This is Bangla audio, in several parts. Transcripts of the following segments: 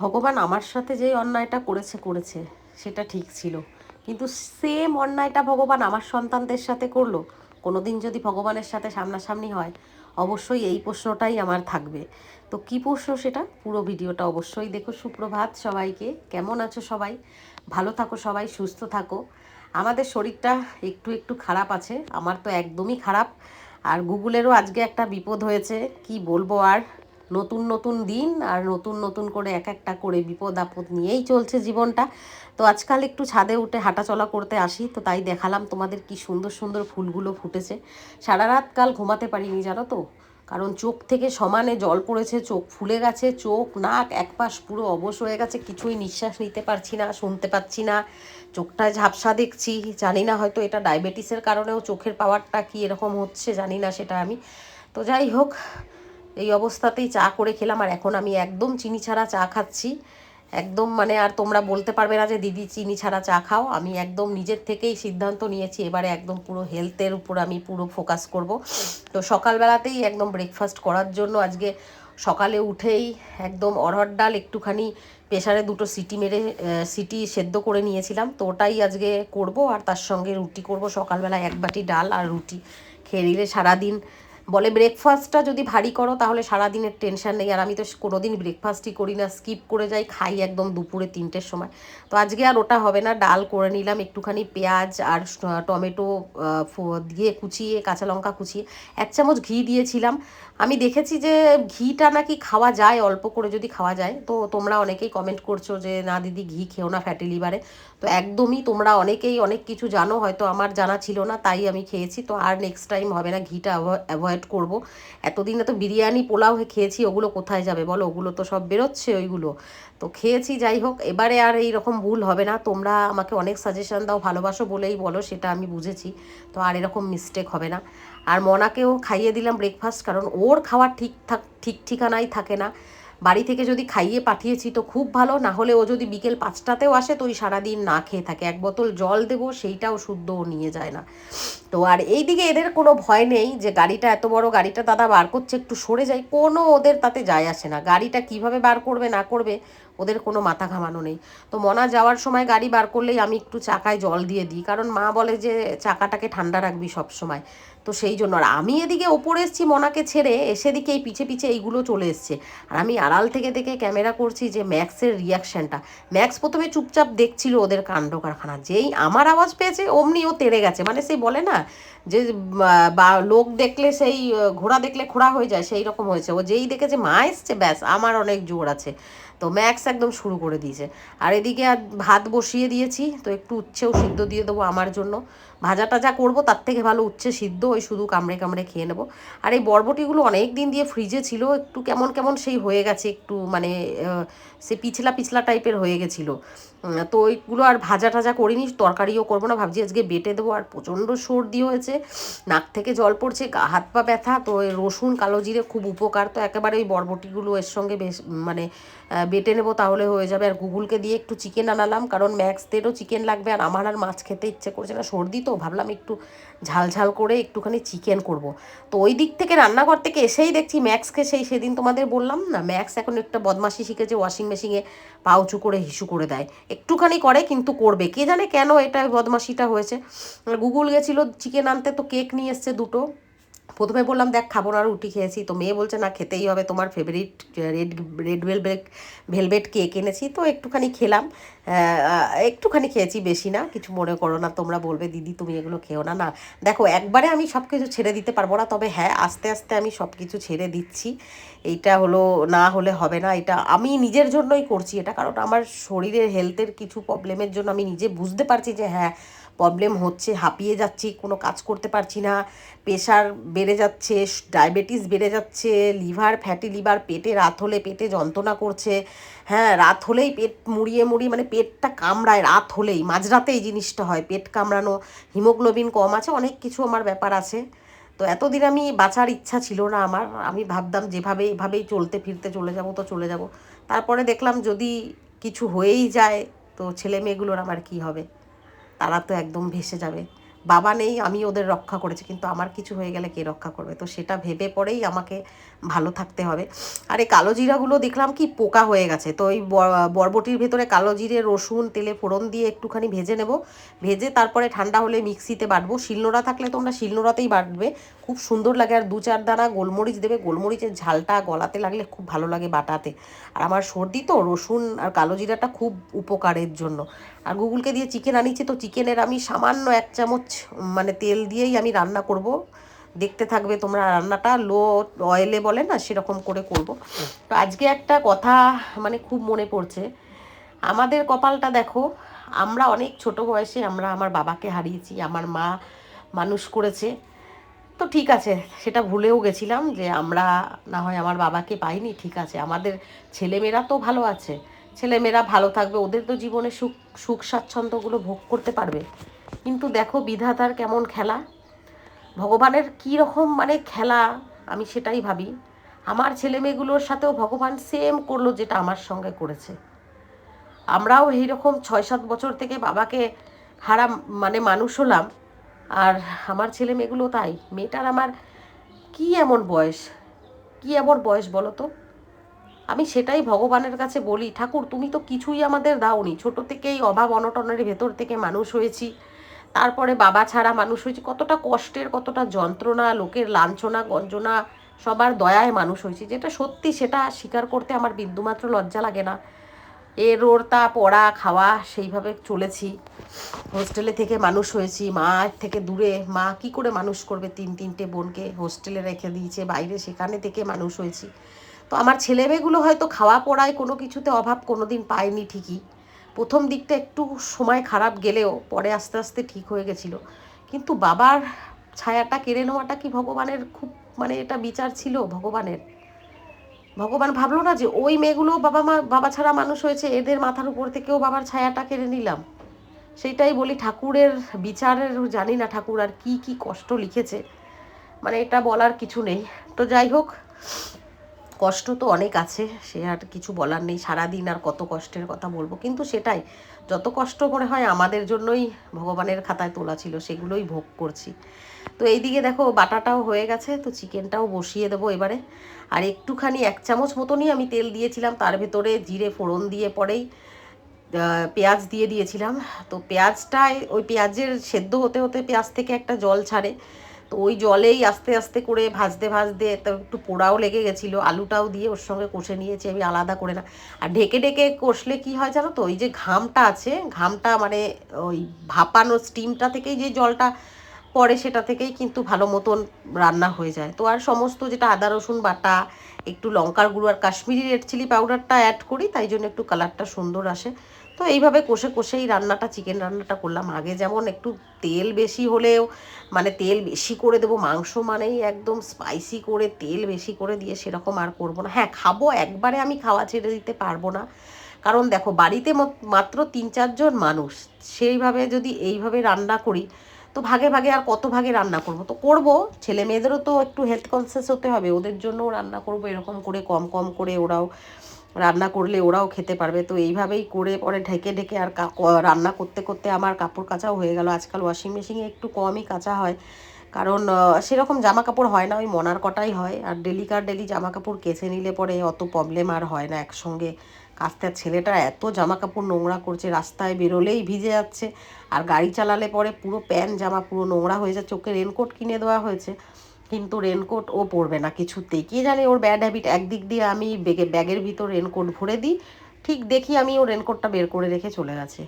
ভগবান আমার সাথে যেই অন্যায়টা করেছে সেটা ঠিক ছিল, কিন্তু সেম অন্যায়টা ভগবান আমার সন্তানদের সাথে করলো। কোনো দিন যদি ভগবানের সাথে সামনাসামনি হয়, অবশ্যই এই প্রশ্নটাই আমার থাকবে। তো কী প্রশ্ন সেটা, পুরো ভিডিওটা অবশ্যই দেখো। সুপ্রভাত সবাইকে, কেমন আছো সবাই? ভালো থাকো সবাই, সুস্থ থাকো। আমাদের শরীরটা একটু একটু খারাপ আছে, আমার তো একদমই খারাপ। আর গুগলেরও আজকে একটা বিপদ হয়েছে, কি বলবো আর। নতুন নতুন দিন আর নতুন নতুন করে এক একটা করে বিপদ আপদ নিয়েই চলছে জীবনটা। তো আজকাল একটু ছাদে উঠে হাঁটাচলা করতে আসি, তো তাই দেখালাম তোমাদের কি সুন্দর সুন্দর ফুলগুলো ফুটেছে। সারা রাত কাল ঘুমাতে পারিনি জানো তো, কারণ চোখ থেকে সমানে জল পড়েছে, চোখ ফুলে গেছে, চোখ নাক একপাশ পুরো অবশ হয়ে গেছে, কিছুই নিঃশ্বাস নিতে পারছি না, শুনতে পাচ্ছি না, চোখটায় ঝাপসা দেখছি। জানি না, হয়তো এটা ডায়াবেটিসের কারণেও চোখের পাওয়ারটা কি এরকম হচ্ছে জানি না সেটা আমি। তো যাই হোক, এই অবস্থাতেই চা করে খেলাম, আর এখন আমি একদম চিনি ছাড়া চা খাচ্ছি। একদম মানে আর তোমরা বলতে পারবে না যে দিদি চিনি ছাড়া চা খাও। আমি একদম নিজের থেকেই সিদ্ধান্ত নিয়েছি, এবারে একদম পুরো হেলথের উপর আমি পুরো ফোকাস করব। তো সকালবেলাতেই একদম ব্রেকফাস্ট করার জন্য আজকে সকালে উঠেই একদম অড়হর ডাল একটুখানি প্রেসারে দুটো সিটি মেরে সিটি সেদ্ধ করে নিয়েছিলাম, তো ওটাই আজকে করব। আর তার সঙ্গে রুটি করব, সকালবেলা এক বাটি ডাল আর রুটি খেয়ে নিলে সারাদিন, বলে ব্রেকফাস্টটা যদি ভারী করো তাহলে সারাদিনের টেনশন নেই। আর আমি তো কোনোদিন ব্রেকফাস্টই করি না, স্কিপ করে যাই, খাই একদম দুপুরে 3টের সময়। তো আজকে আর ওটা হবে না, ডাল করে নিলাম, একটুখানি পেঁয়াজ আর টমেটো দিয়ে কুচিয়ে, কাঁচা লঙ্কা কুচিয়ে 1 চামচ ঘি দিয়েছিলাম। আমি দেখেছি যে ঘিটা নাকি খাওয়া যায়, অল্প করে যদি খাওয়া যায়। তো তোমরা অনেকেই কমেন্ট করছো যে না দিদি ঘি খেও না ফ্যাটি লিভারে। তো একদমই তোমরা অনেকেই অনেক কিছু জানো, হয়তো আমার জানা ছিল না, তাই আমি খেয়েছি। তো আর নেক্সট টাইম হবে না, ঘিটা অ্যাভয়েড করব। এতদিনে তো বিরিয়ানি পোলাও খেয়েছি, ওগুলো কোথায় যাবে বলো, ওগুলো তো সব বেরোচ্ছে ওইগুলো। তো খেয়েছি, যাই হোক, এবারে আর এই রকম ভুল হবে না। তোমরা আমাকে অনেক সাজেশন দাও, ভালোবাসো বলেই বলো, সেটা আমি বুঝেছি। তো আর এরকম মিস্টেক হবে না। আর মনাকেও খাইয়ে দিলাম ব্রেকফাস্ট, কারণ ওর খাওয়ার ঠিক ঠিকানাই থাকে না। বাড়ি থেকে যদি খাইয়ে পাঠিয়েছি তো খুব ভালো, না হলে ও যদি বিকেল 5টাতেও আসে তো ওই সারাদিন না খেয়ে থাকে। 1 বোতল জল দেবো, সেইটাও শুদ্ধ ও নিয়ে যায় না। তো আর এইদিকে এদের কোনো ভয় নেই যে গাড়িটা, এত বড় গাড়িটা দাদা বার করছে, একটু সরে যায়, কোনো ওদের তাতে যায় আসে না। গাড়িটা কিভাবে বার করবে না করবে ওদের কোনো মাথা ঘামানো নেই। তো মনা যাওয়ার সময় গাড়ি বার করলেই আমি একটু চাকায় জল দিয়ে দিই, কারণ মা বলে যে চাকাটাকে ঠান্ডা রাখবি সব সময়। তো সেই জন্য, আর আমি এদিকে ওপরে এসেছি মনাকে ছেড়ে, এসে দিকে এই পিছে পিছে এইগুলো চলে এসছে। আর আমি আড়াল থেকে দেখে ক্যামেরা করছি যে ম্যাক্সের রিয়াকশানটা। ম্যাক্স প্রথমে চুপচাপ দেখছিল ওদের কাণ্ড কারখানা, যেই আমার আওয়াজ পেয়েছে অমনি ও তেড়ে গেছে। মানে সেই বলে না যে বা লোক দেখলে সেই ঘোড়া দেখলে খোড়া হয়ে যায়, সেই রকম হয়েছে। ও যেই দেখেছে মা এসছে, ব্যাস আমার অনেক জোর আছে। তো ম্যাক্স একদম শুরু করে দিয়েছে। আর এদিকে আর ভাত বসিয়ে দিয়েছি, তো একটু উচ্ছেও সিদ্ধ দিয়ে দেবো আমার জন্য। ভাজা টাজা করবো, তার থেকে ভালো উচ্ছে সিদ্ধ, ওই শুধু কামড়ে কামড়ে খেয়ে নেবো। আর এই বরবটিগুলো অনেক দিন দিয়ে ফ্রিজে ছিল, একটু কেমন কেমন সেই হয়ে গেছে, একটু মানে সে পিছলা পিছলা টাইপের হয়ে গেছিলো। তো ওইগুলো আর ভাজা টাজা করিনি, তরকারিও করবো না, ভাবছি আজকে বেটে দেবো। আর প্রচণ্ড সর্দি হয়েছে, নাক থেকে জল পড়ছে, হাত পা ব্যথা। তো ওই রসুন কালো জিরে খুব উপকার, তো একেবারে ওই বরবটিগুলো এর সঙ্গে বেশ মানে বেটে নেবো, তাহলে হয়ে যাবে। আর গুগলকে দিয়ে একটু চিকেন আনালাম, কারণ ম্যাক্সদেরও চিকেন লাগবে, আর আমার আর মাছ খেতে ইচ্ছে করছে না, সর্দি তো, ভাবলাম একটু ঝাল ঝাল করে একটুখানি চিকেন করব। তো ওই দিক থেকে রান্নাঘর থেকে এসেই দেখছি ম্যাক্সকে, সেদিন তোমাদের বললাম না, ম্যাক্স এখন একটা বদমাশি শিখেছে, ওয়াশিং মেশিনে পা উঁচু করে হিসু করে দেয়। একটুখানি করে কিন্তু করবে, কে জানে কেন এটা বদমাশিটা হয়েছে। গুগল গেছিলো চিকেন আনতে, তো কেক নিয়ে এসছে দুটো। প্রথমে বললাম দেখ খাবো না, রুটি খেয়েছি। তো মেয়ে বলছে না খেতেই হবে, তোমার favourite red red velvet velvet cake এনেছি, তো একটুখানি খেলাম। একটুখানি খেয়েছি, বেশি না, কিছু মনে করো না, তোমরা বলবে দিদি তুমি এগুলো খেও না। না দেখো, একবারে আমি সব কিছু ছেড়ে দিতে পারবো না, তবে হ্যাঁ আস্তে আস্তে আমি সব কিছু ছেড়ে দিচ্ছি। এইটা হলো, না হলে হবে না, এটা আমি নিজের জন্যই করছি এটা, কারণ আমার শরীরের হেলথের কিছু প্রবলেমের জন্য আমি নিজে বুঝতে পারছি যে হ্যাঁ প্রবলেম হচ্ছে, হাঁপিয়ে যাচ্ছি, কোনো কাজ করতে পারছি না, প্রেশার বেড়ে যাচ্ছে, ডায়াবেটিস বেড়ে যাচ্ছে, লিভার ফ্যাটি লিভার, পেটে রাত হলে পেটে যন্ত্রণা করছে। হ্যাঁ, রাত হলেই পেট মুড়িয়ে মুড়িয়ে মানে পেটটা কামড়ায়, রাত হলেই, মাঝরাতে এই জিনিসটা হয়, পেট কামড়ানো, হিমোগ্লোবিন কম আছে, অনেক কিছু আমার ব্যাপার আছে। তো এতদিন আমি বাঁচার ইচ্ছা ছিল না আমার, আমি ভাবতাম যেভাবে এভাবেই চলতে ফিরতে চলে যাব, তো চলে যাব। তারপরে দেখলাম যদি কিছু হয়েই যায় তো ছেলে মেয়েগুলোর আমার কি হবে, তারা তো একদম ভেসে যাবে। বাবা নেই, আমি ওদের রক্ষা করেছি, কিন্তু আমার কিছু হয়ে গেলে কে রক্ষা করবে? তো সেটা ভেবে পরেই আমাকে ভালো থাকতে হবে। আর এই কালো জিরাগুলো দেখলাম কি পোকা হয়ে গেছে, তো ওই বরবটির ভেতরে কালো জিরে রসুন তেলে ফোড়ন দিয়ে একটুখানি ভেজে নেব, ভেজে তারপরে ঠান্ডা হলে মিক্সিতে বাটবো। শিলনোড়া থাকলে তোমরা শিলনোড়াতেই বাটবে, খুব সুন্দর লাগে। আর 2-4 দানা গোলমরিচ দেবে, গোলমরিচের ঝালটা গলাতে লাগলে খুব ভালো লাগে বাটাতে। আর আমার সর্দি তো, রসুন আর কালো জিরাটা খুব উপকারের জন্য। আর গুগলকে দিয়ে চিকেন আনিছি, তো চিকেনের আমি সামান্য 1 চামচ মানে তেল দিয়েই আমি রান্না করব। দেখতে থাকবে তোমরা রান্নাটা, লো অয়েলে বলে না সেরকম করে করব। তো আজকে একটা কথা মানে খুব মনে পড়ছে, আমাদের কপালটা দেখো, আমরা অনেক ছোট বয়সে আমরা আমার বাবাকে হারিয়েছি, আমার মা মানুষ করেছে। তো ঠিক আছে, সেটা ভুলেও গেছিলাম যে আমরা না হয় আমার বাবাকে পাইনি, ঠিক আছে, আমাদের ছেলেমেয়েরা তো ভালো আছে, ছেলেমেয়েরা ভালো থাকবে, ওদের তো জীবনে সুখ সুখ স্বাচ্ছন্দ্যগুলো ভোগ করতে পারবে। কিন্তু দেখো বিধাতার কেমন খেলা, ভগবানের কী রকম মানে খেলা, আমি সেটাই ভাবি। আমার ছেলেমেয়েগুলোর সাথেও ভগবান সেম করলো যেটা আমার সঙ্গে করেছে। আমরাও এইরকম 6-7 বছর থেকে বাবাকে হারা মানে মানুষ হলাম, আর আমার ছেলে মেয়েগুলো তাই। মেয়েটার আমার কি এমন বয়স, কি এমন বয়স বলো তো? আমি সেটাই ভগবানের কাছে বলি, ঠাকুর তুমি তো কিছুই আমাদের দাওনি, ছোট থেকেই অভাব অনটনের ভেতর থেকে মানুষ হয়েছি, তারপরে বাবা ছাড়া মানুষ হয়েছি, কতটা কষ্টের, কতটা যন্ত্রণা, লোকের লাঞ্ছনা গঞ্জনা, সবার দয়ায় মানুষ হয়েছি, যেটা সত্যি সেটা স্বীকার করতে আমার বিন্দুমাত্র লজ্জা লাগে না। এর ওর তা পড়া খাওয়া সেইভাবে চলেছি, হোস্টেলে থেকে মানুষ হয়েছি, মা থেকে দূরে, মা কি করে মানুষ করবে 3-3টে বোনকে হোস্টেলে রেখে দিয়েছে বাইরে, সেখানে থেকে মানুষ হয়েছি। তো আমার ছেলেমেয়েগুলো হয়তো খাওয়া পড়ায় কোনো কিছুতে অভাব কোনো দিন পায়নি ঠিকই, প্রথম দিকটা একটু সময় খারাপ গেলেও পরে আস্তে আস্তে ঠিক হয়ে গেছিলো। কিন্তু বাবার ছায়াটা কেড়ে নেওয়াটা কি ভগবানের খুব মানে এটা বিচার ছিল ভগবানের? ভগবান ভাবলো না যে ওই মেয়েগুলো বাবা ছাড়া মানুষ হয়েছে, এদের মাথার উপর থেকেও বাবার ছায়াটা কেড়ে নিলাম? সেইটাই বলি, ঠাকুরের বিচারের জানি না ঠাকুর আর কি কি কষ্ট লিখেছে, মানে এটা বলার কিছু নেই। তো যাই হোক, কষ্ট তো অনেক আছে, সে আর কিছু বলার নেই, সারাদিন আর কত কষ্টের কথা বলবো, কিন্তু সেটাই, যত কষ্ট মনে হয় আমাদের জন্যই ভগবানের খাতায় তোলা ছিল, সেগুলোই ভোগ করছি। তো এইদিকে দেখো বাটাটাও হয়ে গেছে, তো চিকেনটাও বসিয়ে দেবো এবারে। আর একটুখানি 1 চামচ মতনই আমি তেল দিয়েছিলাম, তার ভেতরে জিরে ফোড়ন দিয়ে পরেই পেঁয়াজ দিয়ে দিয়েছিলাম। তো পেঁয়াজটায় ওই পেঁয়াজের সেদ্ধ হতে হতে পেঁয়াজ থেকে একটা জল ছাড়ে, তো ওই জলেই আস্তে আস্তে করে ভাজতে ভাজতে তো একটু পোড়াও লেগে গেছিলো, আলুটাও দিয়ে ওর সঙ্গে কষে নিয়েছি আমি আলাদা করে না। আর ঢেকে ঢেকে কষলে কি হয় জানো তো, ওই যে ঘামটা আছে, ঘামটা মানে ওই ভাপানো স্টিমটা থেকেই যে জলটা পরে সেটা থেকেই কিন্তু ভালো মতন রান্না হয়ে যায়। তো আর সমস্ত যেটা আদা রসুন বাটা, একটু লঙ্কার গুঁড়ো আর কাশ্মীরি রেড চিলি পাউডারটা অ্যাড করি, তাই জন্য একটু কালারটা সুন্দর আসে। তো এইভাবে কষে কষেই রান্নাটা, চিকেন রান্নাটা করলাম। আগে যেমন একটু তেল বেশি হলেও মানে তেল বেশি করে দেবো, মাংস মানেই একদম স্পাইসি করে তেল বেশি করে দিয়ে সেরকম আর করবো না। হ্যাঁ খাবো, একবারে আমি খাওয়া ছেড়ে দিতে পারবো না, কারণ দেখো বাড়িতে মাত্র 3-4 জন মানুষ, সেইভাবে যদি এইভাবে রান্না করি তো ভাগে ভাগে আর কত ভাগে রান্না করব, তো করব, ছেলে মেয়েদেরও তো একটু হেলথ কনসিয়াস হতে হবে, ওদের জন্যও রান্না করব এরকম করে কম কম করে, ওরাও রান্না করলে ওরাও খেতে পারবে। তো এইভাবেই করে পরে ঢেকে ঢেকে আর রান্না করতে করতে আমার কাপড় কাচাও হয়ে গেল। আজকাল ওয়াশিং মেশিনে একটু কমই কাচা হয়, কারণ সেরকম জামা কাপড় হয় না, ওই মনার কটাই হয়। আর ডেলি জামা কাপড় কেচে নিলে পরে অত প্রবলেম আর হয় না একসঙ্গে কাচতে। ছেলেটা এত জামা কাপড় নোংরা করছে, রাস্তায় বেরোলেই ভিজে যাচ্ছে, আর গাড়ি চালালে পরে পুরো প্যান্ট জামা পুরো নোংরা হয়ে যাচ্ছে। ওকে রেনকোট কিনে দেওয়া হয়েছে, কিন্তু রেনকোট ও পরবে না কিছুতেই, কে জানে ওর ব্যাড হ্যাবিট। একদিক দিয়ে আমি ব্যাগের ভিতর রেনকোট ভরে দিই, ঠিক দেখি আমি ওর রেনকোটটা বের করে রেখে চলে গেছে।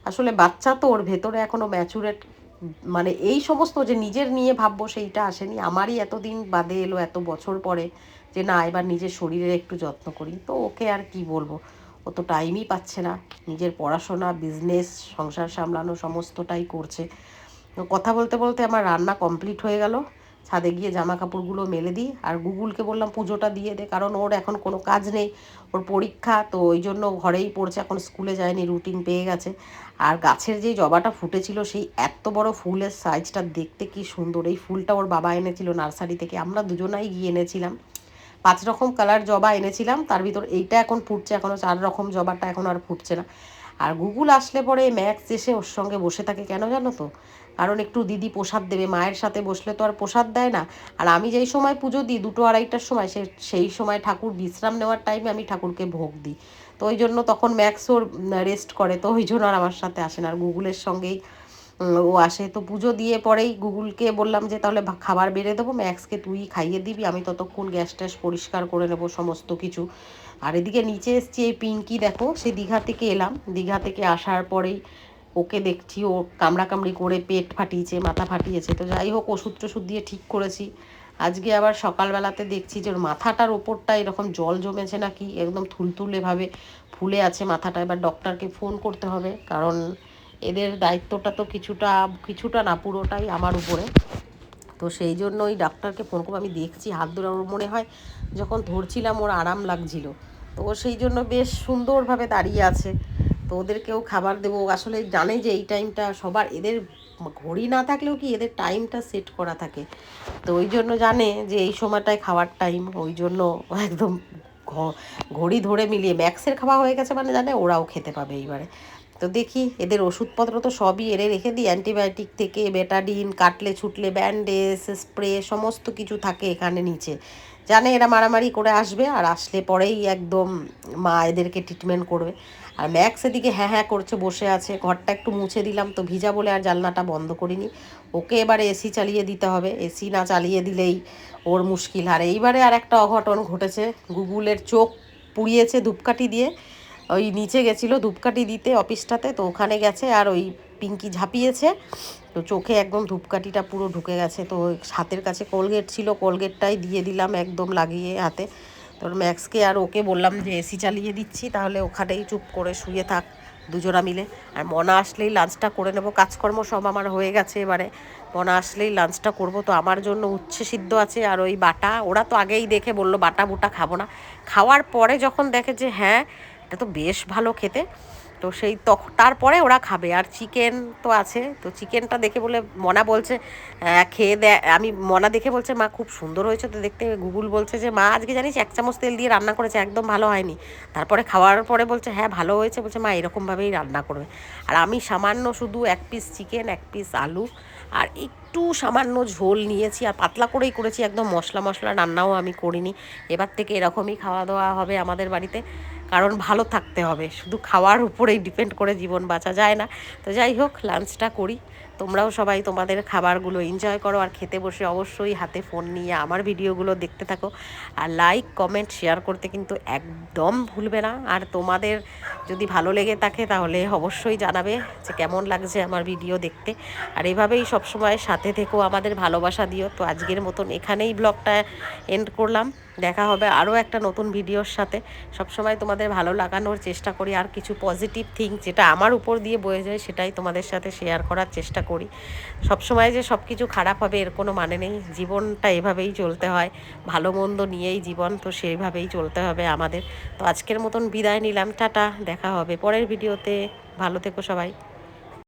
আসলে বাচ্চা তো, ওর ভেতরে এখনও ম্যাচুরেট মানে এই সমস্ত যে নিজের নিয়ে ভাববো সেইটা আসেনি। আমারই এতদিন বাদে এলো, এত বছর পরে, যে না এবার নিজের শরীরের একটু যত্ন করি। তো ওকে আর কি বলবো, ও তো টাইমই পাচ্ছে না, নিজের পড়াশোনা বিজনেস সংসার সামলানো সমস্তটাই করছে। কথা বলতে বলতে আমার রান্না কমপ্লিট হয়ে গেল, ছাদে গিয়ে জামা কাপড়গুলো মেলে দিই। আর গুগলকে বললাম পুজোটা দিয়ে দে, কারণ ওর এখন কোনো কাজ নেই, ওর পরীক্ষা, তো ওই জন্য ঘরেই পড়ছে, এখন স্কুলে যায়নি, রুটিন পেয়ে গেছে। আর গাছের যেই জবাটা ফুটেছিল সেই এত বড় ফুলের সাইজটা দেখতে কি সুন্দর, এই ফুলটা ওর বাবা এনেছিল নার্সারি থেকে, আমরা দুজনাই গিয়ে এনেছিলাম। 5 রকম কালার জবা এনেছিলাম, তার ভিতর এইটা এখন ফুটছে, এখনও 4 রকম জবাটা এখন আর ফুটছে না। আর গুগল আসলে পরে ম্যাক্স এসে ওর সঙ্গে বসে থাকে, কেন জানো তো, কারণ একটু দিদি প্রসাদ দেবে, মায়ের সাথে বসলে তো আর প্রসাদ দেয় না। আর আমি যেই সময় পুজো দিই 2-2:30টার সময়, সেই সময় ঠাকুর বিশ্রাম নেওয়ার টাইমে আমি ঠাকুরকে ভোগ দিই। তো ওই জন্য তখন ম্যাক্স ওর রেস্ট করে, তো ওই জন্য আর আমার সাথে আসে না। আর গুগলের সঙ্গেই ও আসে। তো পুজো দিয়ে পরেই গুগলকে বললাম যে তাহলে খাবার বেড়ে দেবো, ম্যাক্সকে তুই খাইয়ে দিবি, আমি ততক্ষণ গ্যাস ট্যাস পরিষ্কার করে নেবো সমস্ত কিছু। আর এদিকে নিচে এসছি, এই পিঙ্কি দেখো, সে দীঘা থেকে এলাম, দীঘা থেকে আসার পরেই ওকে দেখছি ও কামড়াকামড়ি করে পেট ফাটিয়েছে, মাথা ফাটিয়েছে। তো যাই হোক ওষুধ টষুধ দিয়ে ঠিক করেছি। আজকে আবার সকালবেলাতে দেখছি যে ওর মাথাটার ওপরটা এরকম জল জমেছে নাকি, একদম থুলথুলেভাবে ফুলে আছে মাথাটা। এবার ডক্টরকে ফোন করতে হবে, কারণ এদের দায়িত্বটা তো কিছুটা না পুরোটাই আমার উপরে। তো সেই জন্য ওই ডাক্তারকে ফোন করবো। আমি দেখছি হাত ধরে, ওর মনে হয় যখন ধরছিলাম ওর আরাম লাগছিল, তো ও সেই জন্য বেশ সুন্দরভাবে দাঁড়িয়ে আছে। তো ওদেরকেও খাবার দেবো। আসলে জানে যে এই টাইমটা সবার, এদের ঘড়ি না থাকলেও কি এদের টাইমটা সেট করা থাকে, তো ওই জন্য জানে যে এই সময়টায় খাওয়ার টাইম, ওই জন্য একদম ঘড়ি ধরে মিলিয়ে ম্যাক্সের খাওয়া হয়ে গেছে মানে জানে ওরাও খেতে পাবে এইবারে। তো দেখি এদের ওষুধপত্র তো সবই এনে রেখে দিই, অ্যান্টিবায়োটিক থেকে বেটাডিন, কাটলে ছুটলে ব্যান্ডেজ, স্প্রে, সমস্ত কিছু থাকে এখানে নিচে। জানে এরা মারামারি করে আসবে, আর আসলে পরেই একদম মা এদেরকে ট্রিটমেন্ট করবে। আর ম্যাক্স এদিকে হ্যাঁ হ্যাঁ করছে, বসে আছে। ঘরটা একটু মুছে দিলাম, তো ভিজা বলে আর জানলাটা বন্ধ করিনি। ওকে এবারে এসি চালিয়ে দিতে হবে, এসি না চালিয়ে দিলেই ওর মুশকিল। আর এইবারে আর একটা অঘটন ঘটেছে, গুগলের চোখ পুড়িয়েছে ধূপকাঠি দিয়ে। ওই নিচে গেছিলো ধূপকাঠি দিতে অফিসটাতে, তো ওখানে গেছে আর ওই পিঙ্কি ঝাঁপিয়েছে, তো চোখে একদম ধূপকাঠিটা পুরো ঢুকে গেছে। তো হাতের কাছে কোলগেট ছিল, কোলগেটটাই দিয়ে দিলাম একদম লাগিয়ে হাতে। তোর ম্যাক্সকে আর ওকে বললাম যে এসি চালিয়ে দিচ্ছি, তাহলে ওখানেই চুপ করে শুয়ে থাক দুজনা মিলে। আর মনা আসলেই লাঞ্চটা করে নেবো, কাজকর্ম সব আমার হয়ে গেছে। এবারে মনা আসলেই লাঞ্চটা করব। তো আমার জন্য উচ্ছে সিদ্ধ আছে, আর ওই বাটা, ওরা তো আগেই দেখে বললো বাটা বুটা খাবো না। খাওয়ার পরে যখন দেখে যে হ্যাঁ এটা তো বেশ ভালো খেতে, তো সেই তারপরে ওরা খাবে। আর চিকেন তো আছে, তো চিকেনটা দেখে বলে মনা বলছে খেয়ে দেয়। আমি মনা দেখে বলছে মা খুব সুন্দর হয়েছে তো দেখতে। গুগল বলছে যে মা আজকে জানিস 1 চামচ তেল দিয়ে রান্না করেছে, একদম ভালো হয়নি। তারপরে খাওয়ার পরে বলছে হ্যাঁ ভালো হয়েছে, বলছে মা এরকমভাবেই রান্না করবে। আর আমি সামান্য শুধু 1 পিস চিকেন, 1 পিস আলু আর একটু সামান্য ঝোল নিয়েছি, আর পাতলা করেই করেছি, একদম মশলা রান্নাও আমি করিনি। এবার থেকে এরকমই খাওয়া দাওয়া হবে আমাদের বাড়িতে, কারণ ভালো থাকতে হবে, শুধু খাওয়ার উপরেই ডিপেন্ড করে জীবন বাঁচা যায় না। তো যাই হোক লাঞ্চটা করি, তোমরাও সবাই তোমাদের খাবারগুলো এনজয় করো। আর খেতে বসে অবশ্যই হাতে ফোন নিয়ে আমার ভিডিওগুলো দেখতে থাকো, আর লাইক কমেন্ট শেয়ার করতে কিন্তু একদম ভুলবে না। আর তোমাদের যদি ভালো লেগে থাকে তাহলে অবশ্যই জানাবে যে কেমন লাগছে আমার ভিডিও দেখতে। আর এভাবেই সবসময় সাথে থেকেও আমাদের ভালোবাসা দিও। তো আজকের মতন এখানেই ব্লগটা এন্ড করলাম, দেখা হবে আরও একটা নতুন ভিডিওর সাথে। সবসময় তোমাদের ভালো লাগানোর চেষ্টা করি, আর কিছু পজিটিভ থিঙ্ক যেটা আমার উপর দিয়ে বয়ে যায় সেটাই তোমাদের সাথে শেয়ার করার চেষ্টা করি। সবসময় যে সব কিছু খারাপ হবে এর কোনো মানে নেই, জীবনটা এভাবেই চলতে হয়, ভালো মন্দ নিয়েই জীবন, তো সেইভাবেই চলতে হবে আমাদের। তো আজকের মতন বিদায় নিলাম, টাটা, দেখা হবে পরের ভিডিওতে। ভালো থেকো সবাই।